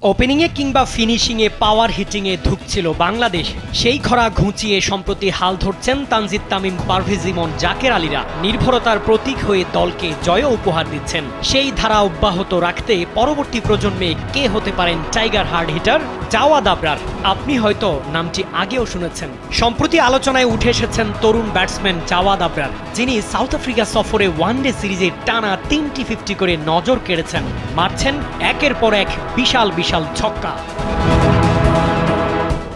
ওপেনিংয়ে কিংবা ফিনিশিংয়ে পাওয়ার হিটিংয়ে ধুঁকছিল বাংলাদেশ। সেই খরা ঘুঁচিয়ে সম্প্রতি হাল ধরছেন তানজিদ তামিম, পারভেজ ইমন, জাকের আলীরা নির্ভরতার প্রতীক হয়ে দলকে জয় উপহার দিচ্ছেন। সেই ধারা অব্যাহত রাখতে পরবর্তী প্রজন্মে কে হতে পারেন tiger hard hitter? Jawad Abrar. আপনি হয়তো নামটি আগেও শুনেছেন। সম্প্রতি আলোচনায় উঠে এসেছেন তরুণ ব্যাটসম্যান জাওয়াদ আবরার, যিনি সাউথ আফ্রিকা সফরে ওয়ানডে সিরিজে টানা 3টি 50 করে নজর কেড়েছেন। মারছেন একের পর এক বিশাল বিশাল ছক্কা।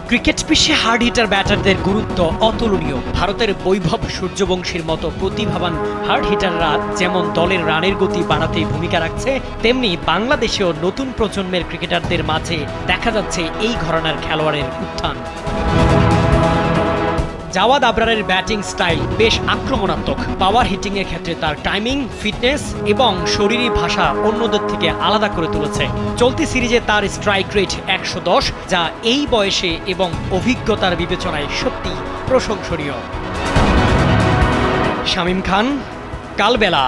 ক্রিকেট বিশ্বে হার্ড হিটার ব্যাটারদের গুরুত্ব অতুলনীয়। ভারতের বৈভব সূর্যবংশীর মতো প্রতিভাবান হার্ড হিটাররা যেমন দলের রানের গতি বাড়াতে ভূমিকা রাখছে, তেমনি বাংলাদেশেও নতুন প্রজন্মের ক্রিকেটারদের মাঝে দেখা যাচ্ছে এই ঘরানার খেলোয়াড়ের উত্থান। জাওয়াদ আবরারের ব্যাটিং স্টাইল বেশ আক্রমণাত্মক। পাওয়ার হিটিংয়ের ক্ষেত্রে তার টাইমিং, ফিটনেস এবং শরীরী ভাষা অন্যদের থেকে আলাদা করে তুলেছে। চলতি সিরিজে তার স্ট্রাইক রেট 110, যা এই বয়সে এবং অভিজ্ঞতার বিবেচনায় সত্যি প্রশংসনীয়। শামীম খান, কালবেলা।